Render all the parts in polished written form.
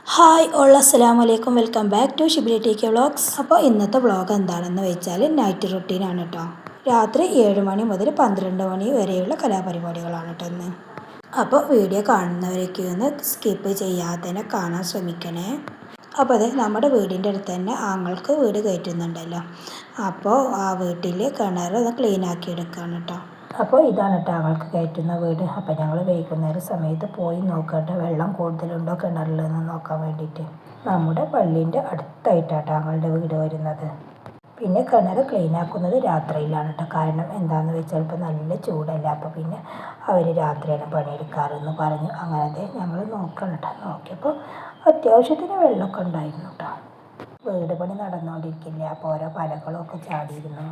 Hi all അസ്സലാമു അലൈക്കും welcome back to Shibili T K vlogs. അപ്പോൾ ഇന്നത്തെ വ്ളോഗ് എന്താണെന്ന് വെച്ചാൽ നൈറ്റ് റൊട്ടീനാണ് കേട്ടോ. രാത്രി 7 മണി മുതൽ 12 മണി വരെയുള്ള കലാപരിപാടികളാണ് കേട്ടോ ഇന്ന്. അപ്പോൾ വീഡിയോ കാണുന്നവരൊക്കെ ഒന്ന് സ്കിപ്പ് ചെയ്യാതെ കാണാൻ ശ്രമിക്കണേ. അപ്പോൾ അത് നമ്മുടെ വീടിൻ്റെ അടുത്ത് തന്നെ ആങ്ങൾക്ക് വീട് കയറ്റുന്നുണ്ടല്ലോ. അപ്പോൾ ആ വീട്ടിൽ കിണർ ഒന്ന് ക്ലീൻ ആക്കി എടുക്കുകയാണ് കേട്ടോ. അപ്പോൾ ഇതാണ് കേട്ടോ ഞങ്ങൾക്ക് കയറ്റുന്ന വീട്. അപ്പോൾ ഞങ്ങൾ വൈകുന്നേരം സമയത്ത് പോയി നോക്കട്ടെ വെള്ളം കൂടുതലുണ്ടോ കിണറിലെന്ന് നോക്കാൻ വേണ്ടിയിട്ട്. നമ്മുടെ പള്ളീൻ്റെ അടുത്തായിട്ടാണ് ഞങ്ങളുടെ വീട് വരുന്നത്. പിന്നെ കിണർ ക്ലീൻ ആക്കുന്നത് രാത്രിയിലാണ് കേട്ടോ. കാരണം എന്താണെന്ന് വെച്ചാൽ ഇപ്പോൾ നല്ല ചൂടല്ല. അപ്പോൾ പിന്നെ അവർ രാത്രിയാണ് പണിയെടുക്കാറെന്ന് പറഞ്ഞു. അങ്ങനത്തെ ഞങ്ങൾ നോക്കണം കേട്ടോ. നോക്കിയപ്പോൾ അത്യാവശ്യത്തിന് വെള്ളമൊക്കെ ഉണ്ടായിരുന്നു കേട്ടോ. വീട് പണി നടന്നുകൊണ്ടിരിക്കില്ല. അപ്പോൾ ഓരോ പലകളൊക്കെ ചാടിയിരുന്നു.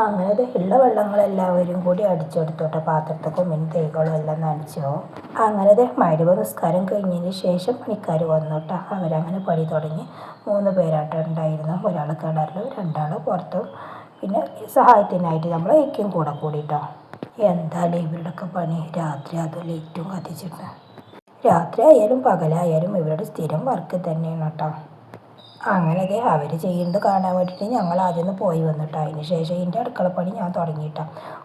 അങ്ങനത്തെ ഉള്ള വെള്ളങ്ങളെല്ലാവരും കൂടി അടിച്ചെടുത്തോട്ടെ. പാത്രത്തൊക്കെ തൈകളും എല്ലാം നനച്ചോ. അങ്ങനത്തെ മഗ്‌രിബ് നിസ്കാരം കഴിഞ്ഞതിന് ശേഷം പണിക്കാർ വന്നോട്ടോ. അവരങ്ങനെ പണി തുടങ്ങി. 3 പേരാട്ടം ഉണ്ടായിരുന്നു. ഒരാൾ കിണറിലും 2 പുറത്തും. പിന്നെ സഹായത്തിനായിട്ട് നമ്മൾ ഏക്കും കൂടെ കൂടിയിട്ടോ. എന്തായാലും ഇവരുടെയൊക്കെ പണി രാത്രി അതും ലൈറ്റും കത്തിച്ചിട്ട്. രാത്രി ആയാലും പകലായാലും ഇവരുടെ സ്ഥിരം വർക്ക് തന്നെയാണ് കേട്ടോ. അങ്ങനെ അവർ ചെയ്യുന്നത് കാണാൻ വേണ്ടിയിട്ട് ഞങ്ങൾ ആദ്യം പോയി വന്നിട്ടോ. അതിന് ശേഷം ഇതിൻ്റെ അടുക്കളപ്പണി ഞാൻ തുടങ്ങിയിട്ടോ.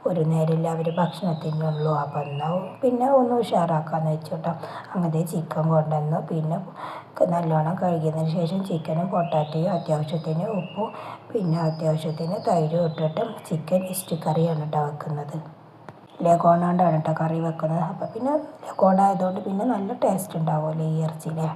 ഒരു നേരമില്ല അവർ ഭക്ഷണത്തിനുള്ളൂ. അപ്പം എന്നാൽ പിന്നെ ഒന്ന് ഉഷാറാക്കാമെന്ന് വെച്ചോട്ടോ. അങ്ങനത്തെ ചിക്കൻ കൊണ്ടുവന്നു. പിന്നെ നല്ലോണം കഴുകിയതിന് ശേഷം ചിക്കനും പൊട്ടാറ്റയും അത്യാവശ്യത്തിന് ഉപ്പും പിന്നെ അത്യാവശ്യത്തിന് തൈരും ഇട്ടിട്ട് ചിക്കൻ ഇസ്റ്റ് കറിയാണ് കേട്ടോ വെക്കുന്നത്. ലഗോണാണ്ടാണ് കേട്ടോ കറി വെക്കുന്നത്. അപ്പം പിന്നെ ലഗോണായതുകൊണ്ട് പിന്നെ നല്ല ടേസ്റ്റ് ഉണ്ടാവുമല്ലോ ഈ ഇറച്ചിയിലെ.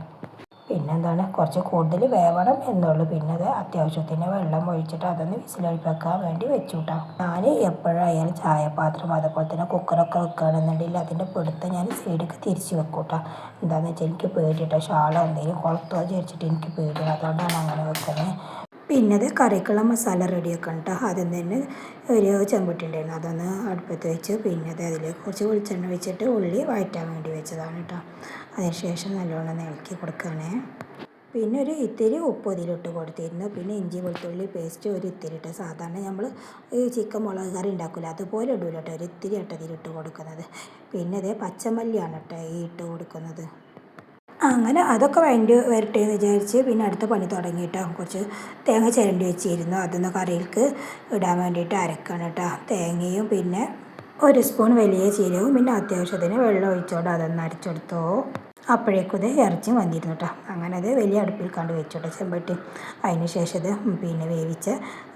പിന്നെന്താണ് കുറച്ച് കൂടുതൽ വേവണം എന്നുള്ളൂ. പിന്നെ അത് അത്യാവശ്യത്തിന് വെള്ളം ഒഴിച്ചിട്ട് അതൊന്ന് വിസിലടിപ്പിക്കാൻ വേണ്ടി വെച്ചു കേട്ടോ. ഞാൻ എപ്പോഴായാലും ചായപാത്രം അതുപോലെ തന്നെ കുക്കറൊക്കെ വെക്കുകയാണെന്നുണ്ടെങ്കിൽ അതിൻ്റെ പിടുത്തം ഞാൻ സൈഡിലേക്ക് തിരിച്ച് വെക്കും കേട്ടോ. എന്താണെന്ന് വെച്ചാൽ എനിക്ക് പേടിയിട്ടോ. ഷാളോ എന്തെങ്കിലും കുളത്തോ വിചാരിച്ചിട്ട് എനിക്ക് പേടിയാണ്. അതുകൊണ്ടാണ് അങ്ങനെ വെക്കുന്നത്. പിന്നെ അത് കറിക്കുള്ള മസാല റെഡിയാക്കണം കേട്ടോ. ആദ്യം തന്നെ ഒരു ചെമ്പട്ടി ഉണ്ടായിരുന്നു. അതൊന്ന് അടുപ്പത്ത് വെച്ച് പിന്നെ അത് അതിലേക്ക് കുറച്ച് വെളിച്ചെണ്ണ വെച്ചിട്ട് ഉള്ളി വഴറ്റാൻ വേണ്ടി വെച്ചതാണ് കേട്ടോ. അതിനുശേഷം നല്ലോണം ഇളക്കി കൊടുക്കുകയാണേ. പിന്നെ ഒരു ഇത്തിരി ഉപ്പ് ഇതിലിട്ട് കൊടുത്തിരുന്നു. പിന്നെ ഇഞ്ചി വെളുത്തുള്ളി പേസ്റ്റ് ഒരു ഇത്തിരി ഇട്ട്. സാധാരണ നമ്മൾ ഈ ചിക്കൻ മുളക് കറി ഉണ്ടാക്കില്ല അതുപോലെ ഇടൂല കേട്ടോ. ഒരു ഇത്തിരി ഇതിലിട്ട് കൊടുക്കുന്നത്. പിന്നെ അതേ പച്ചമല്ലിയാണ് കേട്ടോ ഈ ഇട്ട് കൊടുക്കുന്നത്. അങ്ങനെ അതൊക്കെ വരട്ടെ എന്ന് വിചാരിച്ച് പിന്നെ അടുത്ത പണി തുടങ്ങിയിട്ടോ. കുറച്ച് തേങ്ങ ചിരണ്ടി വെച്ചിരുന്നു. അതൊന്ന് കറിയിലേക്ക് ഇടാൻ വേണ്ടിയിട്ട് അരക്കണം കേട്ടോ. തേങ്ങയും പിന്നെ 1 സ്പൂൺ വലിയ ജീരകവും പിന്നെ അത്യാവശ്യത്തിന് വെള്ളം ഒഴിച്ചോണ്ട് അതൊന്ന് അരച്ചെടുത്തോ. അപ്പോഴേക്കും ഇത് ഇറച്ചി വന്നിരുന്നു കേട്ടോ. അങ്ങനെ അത് വലിയ അടുപ്പിൽ കണ്ട് വെച്ചോട്ടെ ചെമ്പട്ടി. അതിന് ശേഷം ഇത് പിന്നെ വേവിച്ച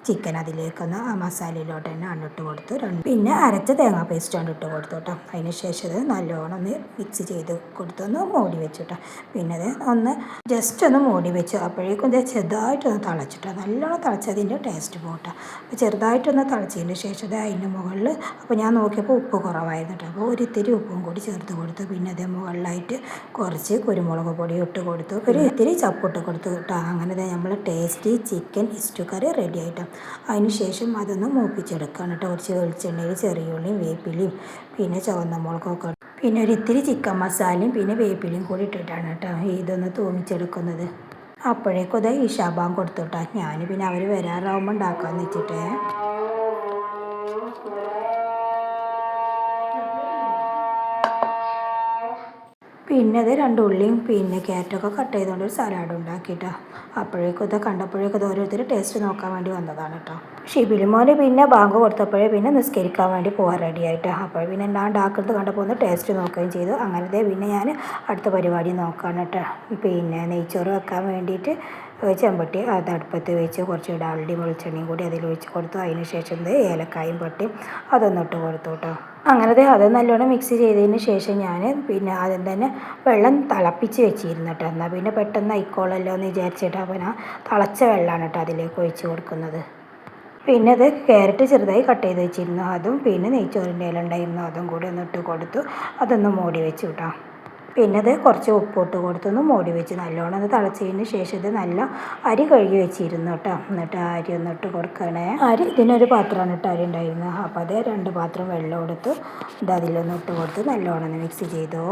ചിക്കൻ അതിലേക്കൊന്ന് ആ മസാലയിലോട്ട് തന്നെ അണ്ടിട്ട് കൊടുത്തു. പിന്നെ അരച്ച തേങ്ങാ പേസ്റ്റ് ഇട്ട് കൊടുത്തു കേട്ടോ. അതിന് ശേഷം ഇത് നല്ലോണം ഒന്ന് മിക്സ് ചെയ്ത് കൊടുത്തൊന്ന് മൂടി വെച്ചു കേട്ടോ. പിന്നെ അത് ഒന്ന് ജസ്റ്റ് ഒന്ന് മൂടി വെച്ചു. അപ്പോഴേക്കും ഇത് ചെറുതായിട്ടൊന്ന് തിളച്ചിട്ടോ. നല്ലോണം തിളച്ചതിൻ്റെ ടേസ്റ്റ് പോകട്ടോ. അപ്പോൾ ചെറുതായിട്ടൊന്ന് തിളച്ചതിന് ശേഷം ഇത് അതിൻ്റെ മുകളിൽ അപ്പോൾ ഞാൻ നോക്കിയപ്പോൾ ഉപ്പ് കുറവായിരുന്നു കേട്ടോ. അപ്പോൾ ഒരു ഇത്തിരി ഉപ്പും കൂടി ചേർത്ത് കൊടുത്തു. പിന്നെ അതേ മുകളിലായിട്ട് കുറച്ച് കുരുമുളക് പൊടി ഇട്ട് കൊടുത്തു. ഒരു ഇത്തിരി ചപ്പിട്ട് കൊടുത്തു കേട്ടോ. അങ്ങനെ നമ്മൾ ടേസ്റ്റി ചിക്കൻ ഇസ്റ്റു കറി റെഡി ആയിട്ടോ. അതിന് ശേഷം അതൊന്ന് മൂപ്പിച്ചെടുക്കുകയാണ് കേട്ടോ. കുറച്ച് വെളിച്ചെണ്ണയിൽ ചെറിയുള്ളിയും വേപ്പിലയും പിന്നെ ചുവന്ന മുളകൊക്കെ പിന്നെ ഒരു ഇത്തിരി ചിക്കൻ മസാലയും പിന്നെ വേപ്പിലയും കൂടി ഇട്ടിട്ടാണ് കേട്ടോ ഇതൊന്ന് തൂമിച്ചെടുക്കുന്നത്. അപ്പോഴേക്കും അത് ഇശാ ബാങ്ക് കൊടുത്തു കേട്ടോ. ഞാൻ പിന്നെ അവർ വരാറാവുമ്പോൾ ഉണ്ടാക്കാമെന്ന് വെച്ചിട്ടേ. പിന്നെ അത് 2 ഉള്ളിയും പിന്നെ ക്യാരറ്റൊക്കെ കട്ട് ചെയ്തുകൊണ്ട് ഒരു സലാഡ് ഉണ്ടാക്കിയിട്ടോ. അപ്പോഴേക്കും ഇത് കണ്ടപ്പോഴേക്കും ഇത് ഓരോരുത്തർ ടേസ്റ്റ് നോക്കാൻ വേണ്ടി വന്നതാണ് കേട്ടോ. ഷിബിലി മോന് പിന്നെ ബാങ്ക് കൊടുത്തപ്പോഴേ പിന്നെ നിസ്കരിക്കാൻ വേണ്ടി പോകാൻ റെഡി ആയിട്ടോ. അപ്പോൾ പിന്നെ ഞാൻ ഉണ്ടാക്കുന്നത് കണ്ടപ്പോൾ ഒന്ന് ടേസ്റ്റ് നോക്കുകയും ചെയ്തു. അങ്ങനത്തെ പിന്നെ ഞാൻ അടുത്ത പരിപാടി നോക്കാണ് കേട്ടോ. പിന്നെ നെയ്ച്ചോറ് വെക്കാൻ വേണ്ടിയിട്ട് ചെമ്പട്ടി അത് അടുപ്പത്ത് വെച്ച് കുറച്ച് ഡാൽഡയും വെളിച്ചെണ്ണയും കൂടി അതിൽ ഒഴിച്ച് കൊടുത്തു. അതിന് ശേഷം ഏലക്കായും പട്ടിയും അതൊന്നിട്ട് കൊടുത്തു കേട്ടോ. അങ്ങനത്തെ അത് നല്ലോണം മിക്സ് ചെയ്തതിന് ശേഷം ഞാൻ പിന്നെ ആദ്യം തന്നെ വെള്ളം തിളപ്പിച്ച് വെച്ചിരുന്നു കേട്ടോ. എന്നാൽ പിന്നെ പെട്ടെന്ന് ആയിക്കോളല്ലോ എന്ന് വിചാരിച്ചിട്ട് അപ്പോൾ ഞാൻ തിളച്ച വെള്ളമാണ് കേട്ടോ അതിലേക്ക് ഒഴിച്ച് കൊടുക്കുന്നത്. പിന്നെ അത് ക്യാരറ്റ് ചെറുതായി കട്ട് ചെയ്ത് വെച്ചിരുന്നു അതും പിന്നെ നെയ്ച്ചോറിൻ്റെ ഇല ഉണ്ടായിരുന്നു അതും കൂടി ഒന്ന് ഇട്ട് കൊടുത്തു. അതൊന്ന് മൂടി വെച്ചു കേട്ടോ. പിന്നെ അത് കുറച്ച് ഉപ്പിട്ട് കൊടുത്തൊന്ന് മൂടി വെച്ച് നല്ലോണം അത് തിളച്ചതിന് ശേഷം ഇത് നല്ല അരി കഴുകി വെച്ചിരുന്നു കേട്ടോ. എന്നിട്ട് അരി ഒന്ന് ഇട്ട് കൊടുക്കണേ. അരി ഇതിനൊരു പാത്രമാണ് ഇട്ട് അരി ഉണ്ടായിരുന്നത്. അപ്പോൾ അത് 2 പാത്രം വെള്ളം എടുത്തു ഇത് അതിലൊന്ന് ഇട്ട് കൊടുത്ത് നല്ലോണം ഒന്ന് മിക്സ് ചെയ്തു.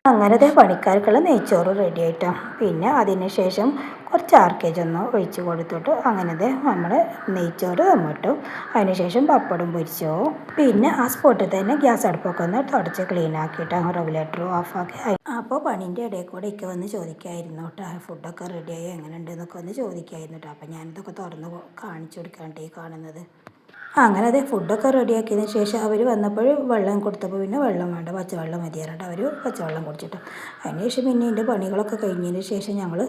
അങ്ങനത്തെ പണിക്കാർക്കുള്ള നെയ്ച്ചോറ് റെഡി ആയിട്ടാണ്. പിന്നെ അതിന് ശേഷം കുറച്ച് ആർക്കേജ് ഒന്ന് ഒഴിച്ച് കൊടുത്തിട്ട് അങ്ങനത്തെ നമ്മൾ നെയ്ച്ചോറ് തമ്മിട്ടു. അതിന് ശേഷം പപ്പടം പൊരിച്ചോ. പിന്നെ ആ സ്പോട്ടിൽ തന്നെ ഗ്യാസ് അടുപ്പൊക്കെ ഒന്ന് തുടച്ച് ക്ലീൻ ആക്കിയിട്ട് റെഗുലേറ്റർ ഓഫാക്കി. അപ്പോൾ പണീൻ്റെ ഇടയിൽ കൂടെ ഒക്കെ വന്ന് ചോദിക്കായിരുന്നു കേട്ടോ, ഫുഡൊക്കെ റെഡിയായി എങ്ങനെ ഉണ്ട് എന്നൊക്കെ വന്ന് ചോദിക്കായിരുന്നു കേട്ടോ. അപ്പോൾ ഞാനിതൊക്കെ തുറന്ന് കാണിച്ചു കൊടുക്കാണ്ട് ഈ കാണുന്നത്. അങ്ങനെ അതെ ഫുഡൊക്കെ റെഡിയാക്കിയതിന് ശേഷം അവർ വന്നപ്പോൾ വെള്ളം കൊടുത്തപ്പോൾ പിന്നെ വെള്ളം വേണ്ട പച്ചവെള്ളം മതി പറഞ്ഞിട്ട് അവർ പച്ചവെള്ളം കുടിച്ചിട്ട് അതിന് ശേഷം പിന്നെ എൻ്റെ പണികളൊക്കെ കഴിഞ്ഞതിന് ശേഷം ഞങ്ങൾ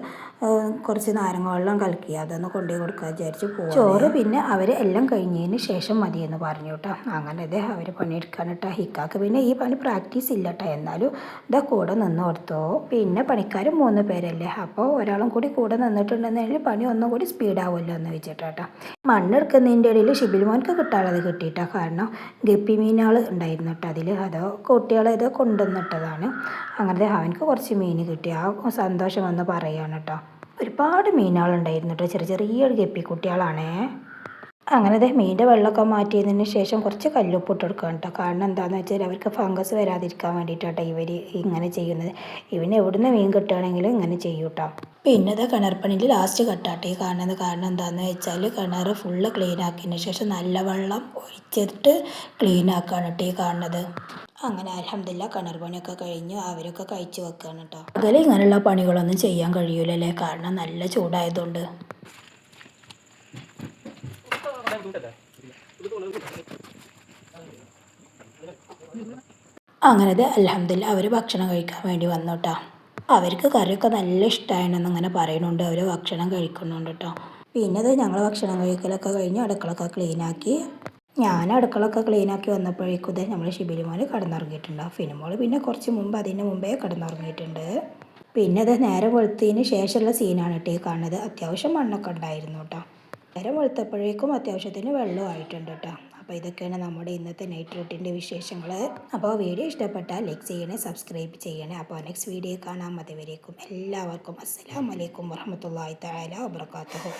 കുറച്ച് നാരങ്ങ വെള്ളം കലക്കി അതൊന്ന് കൊണ്ടുപോയി കൊടുക്കാൻ വിചാരിച്ച് പോകും. ചോറ് പിന്നെ അവർ എല്ലാം കഴിഞ്ഞതിന് ശേഷം മതിയെന്ന് പറഞ്ഞു കേട്ടോ. അങ്ങനെ അതെ അവർ പണിയെടുക്കാൻ കേട്ടോ. ഹിക്കാക്ക് പിന്നെ ഈ പണി പ്രാക്ടീസ് ഇല്ല കേട്ടോ, എന്നാലും ഇതാ കൂടെ നിന്ന് കൊടുത്തോ. പിന്നെ പണിക്കാർ 3 പേരല്ലേ, അപ്പോൾ ഒരാളും കൂടി കൂടെ നിന്നിട്ടുണ്ടെന്നുണ്ടെങ്കിൽ പണി ഒന്നും കൂടി സ്പീഡാവുമല്ലോ എന്ന് വെച്ചിട്ടാട്ടോ. മണ്ണെടുക്കുന്നതിൻ്റെ ഇടയിൽ ഷിബിൽ മോൻക്ക് കിട്ടാനുള്ളത് കിട്ടിയിട്ടാണ്. കാരണം ഗപ്പി മീനുകൾ ഉണ്ടായിരുന്നു കേട്ടോ അതിൽ, അതോ കുട്ടികളേതോ കൊണ്ടുവന്നിട്ടതാണ്. അങ്ങനെ അവനക്ക് കുറച്ച് മീൻ കിട്ടി, ആ സന്തോഷം വന്ന് പറയുകയാണ് കേട്ടോ. ഒരുപാട് മീനുകളുണ്ടായിരുന്നു കേട്ടോ, ചെറിയ ചെറിയ ഗപ്പി കുട്ടികളാണേ. അങ്ങനെ മീനിൻ്റെ വെള്ളമൊക്കെ മാറ്റിയതിന് ശേഷം കുറച്ച് കല്ലുപ്പ് ഇട്ട് കൊടുക്കണം കേട്ടോ. കാരണം എന്താണെന്ന് വെച്ചാൽ അവർക്ക് ഫംഗസ് വരാതിരിക്കാൻ വേണ്ടിയിട്ടാട്ടോ ഇവർ ഇങ്ങനെ ചെയ്യുന്നത്. ഇവന് എവിടുന്ന് മീൻ കിട്ടുകയാണെങ്കിലും ഇങ്ങനെ ചെയ്യും കേട്ടോ. പിന്നെ ഇത് കിണർ പണിയിൽ ലാസ്റ്റ് കട്ടാട്ടെ കാണുന്നത്. കാരണം എന്താണെന്ന് വെച്ചാൽ കിണർ ഫുള്ള് ക്ലീൻ ആക്കിയതിന് ശേഷം നല്ല വെള്ളം ഒഴിച്ചിട്ട് ക്ലീൻ ആക്കുകയാണ് കേട്ടോ ഈ കാണുന്നത്. അങ്ങനെ അൽഹംദുലില്ലാ കിണർ പണിയൊക്കെ കഴിഞ്ഞ് അവരൊക്കെ കഴിച്ച് വെക്കുകയാണ് കേട്ടോ. അതിൽ ഇങ്ങനെയുള്ള പണികളൊന്നും ചെയ്യാൻ കഴിയൂലല്ലേ, കാരണം നല്ല ചൂടായതുകൊണ്ട്. അങ്ങനെ അൽഹംദുലില്ലാ അവർ ഭക്ഷണം കഴിക്കാൻ വേണ്ടി വന്നു കേട്ടോ. അവർക്ക് കറിയൊക്കെ നല്ല ഇഷ്ടമാണെന്ന് അങ്ങനെ പറയുന്നുണ്ട്, അവർ ഭക്ഷണം കഴിക്കുന്നുണ്ട് കേട്ടോ. പിന്നെ അത് ഞങ്ങൾ ഭക്ഷണം കഴിക്കലൊക്കെ കഴിഞ്ഞ് അടുക്കളൊക്കെ ക്ലീനാക്കി. ഞാൻ അടുക്കളൊക്കെ ക്ലീനാക്കി വന്നപ്പോഴേക്കും ഇതേ നമ്മൾ ഷിബിലി മോന് കിടന്നുറങ്ങിയിട്ടുണ്ട്. ഫിനിമോൾ പിന്നെ കുറച്ച് മുമ്പ് അതിന് മുമ്പേ കിടന്നുറങ്ങിയിട്ടുണ്ട്. പിന്നെ അത് നേരം വെളുത്തതിന് ശേഷമുള്ള സീനാണ് കേട്ടോ ഈ കാണുന്നത്. അത്യാവശ്യം മണ്ണൊക്കെ ഉണ്ടായിരുന്നു കേട്ടോ. നേരം വെളുത്തപ്പോഴേക്കും അത്യാവശ്യത്തിന് വെള്ളം ആയിട്ടുണ്ട് കേട്ടോ. അപ്പോൾ ഇതൊക്കെയാണ് നമ്മുടെ ഇന്നത്തെ നൈറ്റ് റൂട്ടിൻ്റെ വിശേഷങ്ങൾ. അപ്പോൾ വീഡിയോ ഇഷ്ടപ്പെട്ടാൽ ലൈക്ക് ചെയ്യണേ, സബ്സ്ക്രൈബ് ചെയ്യണേ. അപ്പോൾ നെക്സ്റ്റ് വീഡിയോ കാണാം. അതുവരേക്കും എല്ലാവർക്കും അസ്സലാമു അലൈക്കും വറഹ്മത്തുള്ളാഹി തആല വബറകാതുഹു.